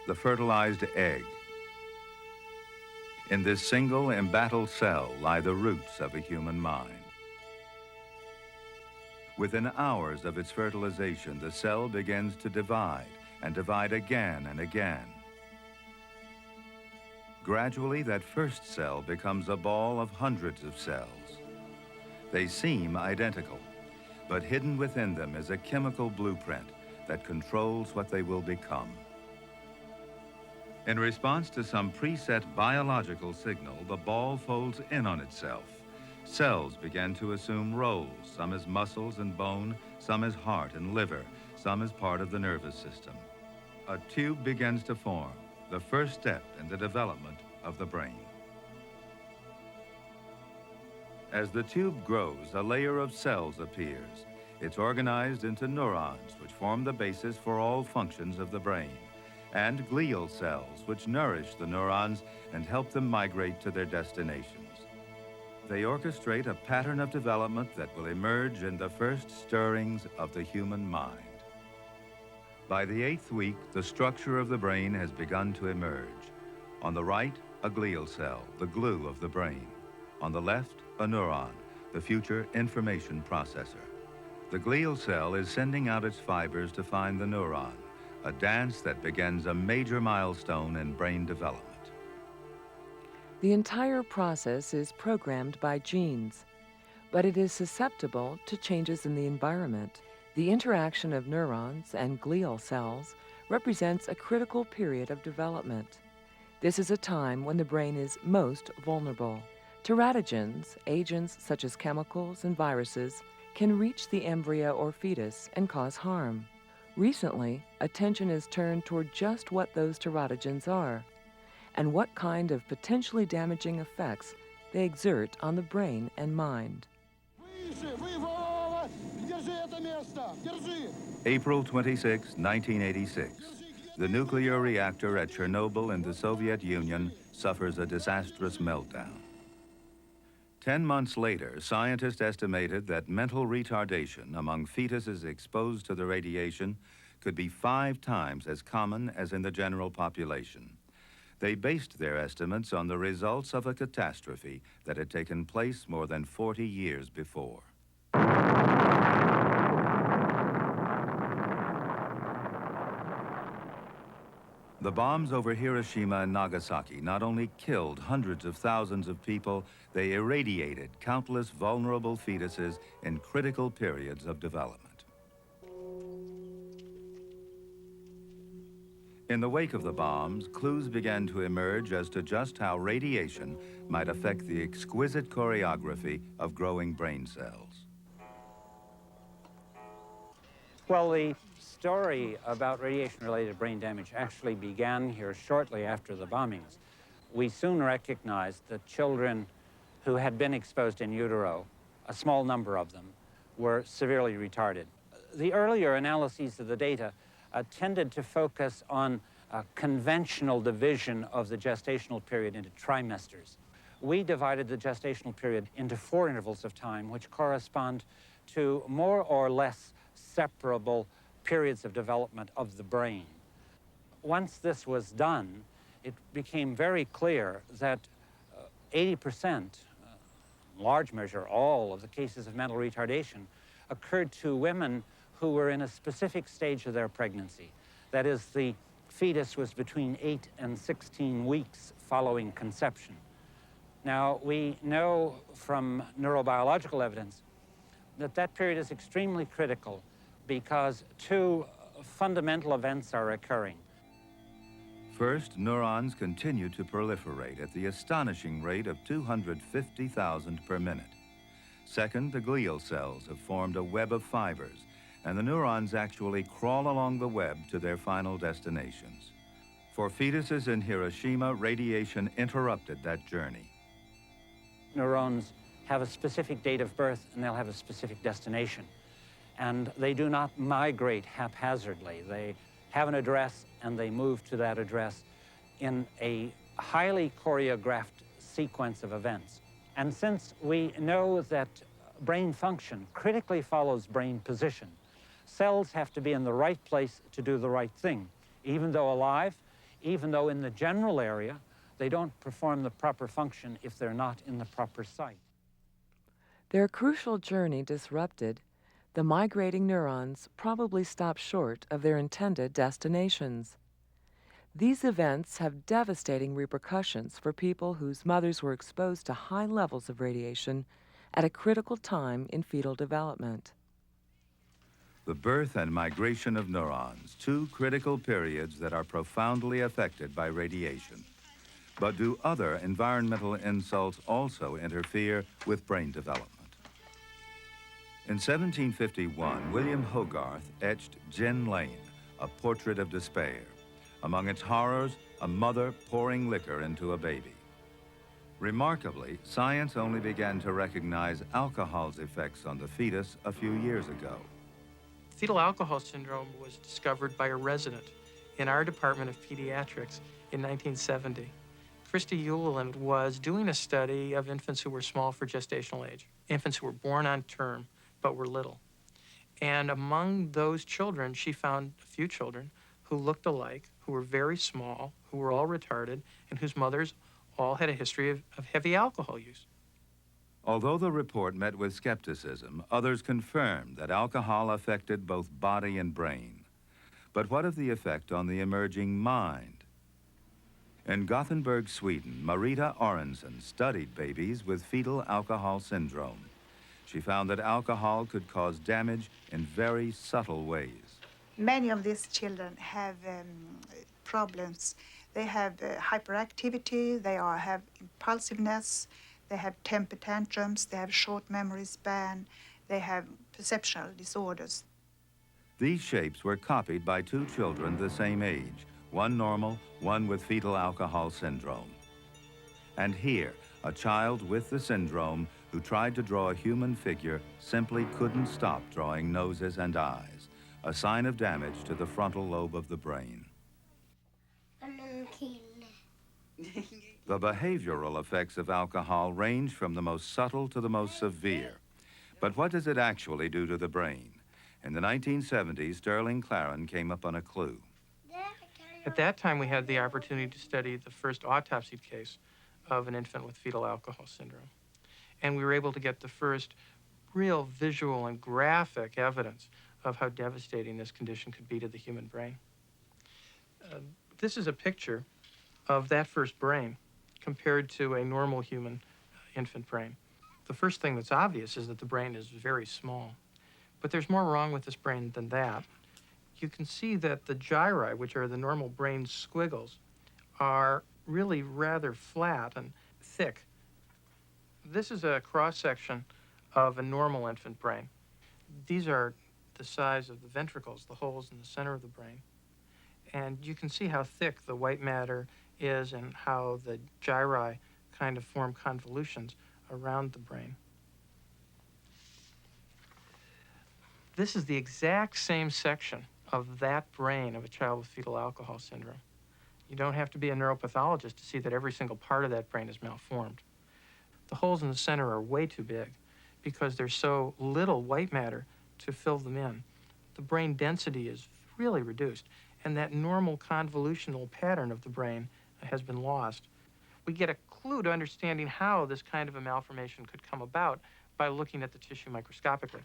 the fertilized egg. In this single embattled cell lie the roots of a human mind. Within hours of its fertilization, the cell begins to divide and divide again and again. Gradually, that first cell becomes a ball of hundreds of cells. They seem identical, but hidden within them is a chemical blueprint that controls what they will become. In response to some preset biological signal, the ball folds in on itself. Cells begin to assume roles, some as muscles and bone, some as heart and liver, some as part of the nervous system. A tube begins to form, the first step in the development of the brain. As the tube grows, a layer of cells appears. It's organized into neurons, which form the basis for all functions of the brain, and glial cells, which nourish the neurons and help them migrate to their destinations. They orchestrate a pattern of development that will emerge in the first stirrings of the human mind. By the 8th week, the structure of the brain has begun to emerge. On the right, a glial cell, the glue of the brain. On the left, a neuron, the future information processor. The glial cell is sending out its fibers to find the neuron, a dance that begins a major milestone in brain development. The entire process is programmed by genes, but it is susceptible to changes in the environment. The interaction of neurons and glial cells represents a critical period of development. This is a time when the brain is most vulnerable. Teratogens, agents such as chemicals and viruses, can reach the embryo or fetus and cause harm. Recently, attention is turned toward just what those teratogens are and what kind of potentially damaging effects they exert on the brain and mind. April 26, 1986. The nuclear reactor at Chernobyl in the Soviet Union suffers a disastrous meltdown. 10 months later, scientists estimated that mental retardation among fetuses exposed to the radiation could be 5 times as common as in the general population. They based their estimates on the results of a catastrophe that had taken place more than 40 years before. The bombs over Hiroshima and Nagasaki not only killed hundreds of thousands of people, they irradiated countless vulnerable fetuses in critical periods of development. In the wake of the bombs, clues began to emerge as to just how radiation might affect the exquisite choreography of growing brain cells. Well, the story about radiation-related brain damage actually began here shortly after the bombings. We soon recognized that children who had been exposed in utero, a small number of them, were severely retarded. The earlier analyses of the data tended to focus on conventional division of the gestational period into trimesters. We divided the gestational period into 4 intervals of time, which correspond to more or less separable periods of development of the brain. Once this was done, it became very clear that 80%, in large measure all of the cases of mental retardation, occurred to women who were in a specific stage of their pregnancy. That is, the fetus was between 8 and 16 weeks following conception. Now, we know from neurobiological evidence that that period is extremely critical because 2 fundamental events are occurring. First, neurons continue to proliferate at the astonishing rate of 250,000 per minute. Second, the glial cells have formed a web of fibers, and the neurons actually crawl along the web to their final destinations. For fetuses in Hiroshima, radiation interrupted that journey. Neurons have a specific date of birth, and they'll have a specific destination. And they do not migrate haphazardly. They have an address, and they move to that address in a highly choreographed sequence of events. And since we know that brain function critically follows brain position, cells have to be in the right place to do the right thing. Even though alive, even though in the general area, they don't perform the proper function if they're not in the proper site. Their crucial journey disrupted, the migrating neurons probably stop short of their intended destinations. These events have devastating repercussions for people whose mothers were exposed to high levels of radiation at a critical time in fetal development. The birth and migration of neurons, two critical periods that are profoundly affected by radiation. But do other environmental insults also interfere with brain development? In 1751, William Hogarth etched Gin Lane, a portrait of despair. Among its horrors, a mother pouring liquor into a baby. Remarkably, science only began to recognize alcohol's effects on the fetus a few years ago. Fetal alcohol syndrome was discovered by a resident in our Department of Pediatrics in 1970. Christy Ueland was doing a study of infants who were small for gestational age, infants who were born on term but were little. And among those children, she found a few children who looked alike, who were very small, who were all retarded, and whose mothers all had a history of heavy alcohol use. Although the report met with skepticism, others confirmed that alcohol affected both body and brain. But what of the effect on the emerging mind? In Gothenburg, Sweden, Marita Aronson studied babies with fetal alcohol syndrome. She found that alcohol could cause damage in very subtle ways. Many of these children have problems. They have hyperactivity, they have impulsiveness, they have temper tantrums, they have short memory span, they have perceptual disorders. These shapes were copied by two children the same age, one normal, one with fetal alcohol syndrome. And here, a child with the syndrome who tried to draw a human figure simply couldn't stop drawing noses and eyes, a sign of damage to the frontal lobe of the brain. The behavioral effects of alcohol range from the most subtle to the most severe. But what does it actually do to the brain? In the 1970s, Sterling Claren came up on a clue. At that time, we had the opportunity to study the first autopsied case of an infant with fetal alcohol syndrome. And we were able to get the first real visual and graphic evidence of how devastating this condition could be to the human brain. This is a picture of that first brain compared to a normal human infant brain. The first thing that's obvious is that the brain is very small. But there's more wrong with this brain than that. You can see that the gyri, which are the normal brain squiggles, are really rather flat and thick. This is a cross-section of a normal infant brain. These are the size of the ventricles, the holes in the center of the brain. And you can see how thick the white matter is and how the gyri kind of form convolutions around the brain. This is the exact same section of that brain of a child with fetal alcohol syndrome. You don't have to be a neuropathologist to see that every single part of that brain is malformed. The holes in the center are way too big because there's so little white matter to fill them in. The brain density is really reduced, and that normal convolutional pattern of the brain has been lost. We get a clue to understanding how this kind of a malformation could come about by looking at the tissue microscopically.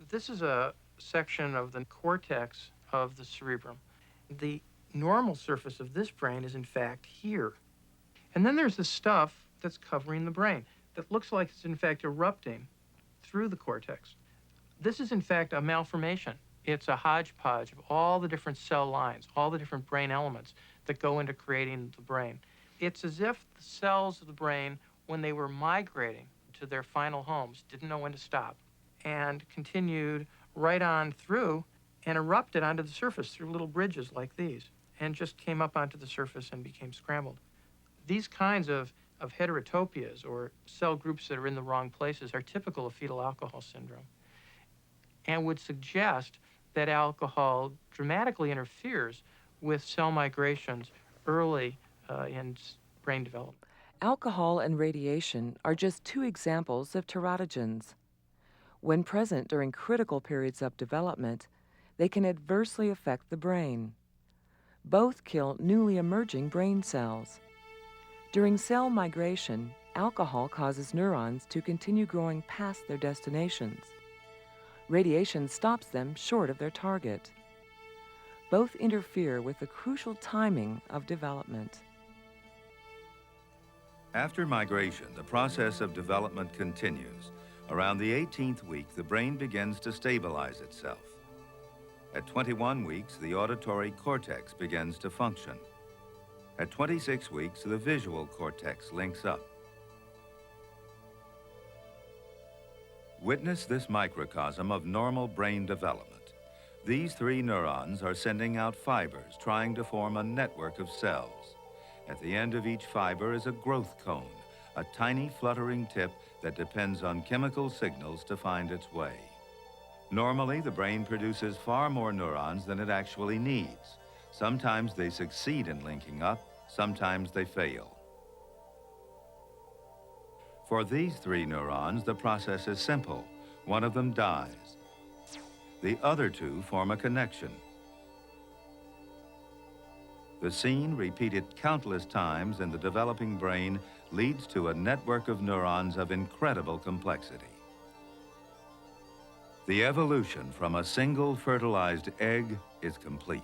This is a section of the cortex of the cerebrum. The normal surface of this brain is in fact here. And then there's the stuff that's covering the brain that looks like it's in fact erupting through the cortex. This is in fact a malformation. It's a hodgepodge of all the different cell lines, all the different brain elements that go into creating the brain. It's as if the cells of the brain, when they were migrating to their final homes, didn't know when to stop and continued right on through and erupted onto the surface through little bridges like these and just came up onto the surface and became scrambled. These kinds of heterotopias, or cell groups that are in the wrong places, are typical of fetal alcohol syndrome and would suggest that alcohol dramatically interferes with cell migrations early in brain development. Alcohol and radiation are just two examples of teratogens. When present during critical periods of development, they can adversely affect the brain. Both kill newly emerging brain cells. During cell migration, alcohol causes neurons to continue growing past their destinations. Radiation stops them short of their target. Both interfere with the crucial timing of development. After migration, the process of development continues. Around the 18th week, the brain begins to stabilize itself. At 21 weeks, the auditory cortex begins to function. At 26 weeks, the visual cortex links up. Witness this microcosm of normal brain development. These 3 neurons are sending out fibers trying to form a network of cells. At the end of each fiber is a growth cone, a tiny fluttering tip that depends on chemical signals to find its way. Normally, the brain produces far more neurons than it actually needs. Sometimes they succeed in linking up, sometimes they fail. For these 3 neurons, the process is simple. One of them dies. The other 2 form a connection. The scene, repeated countless times in the developing brain, leads to a network of neurons of incredible complexity. The evolution from a single fertilized egg is complete.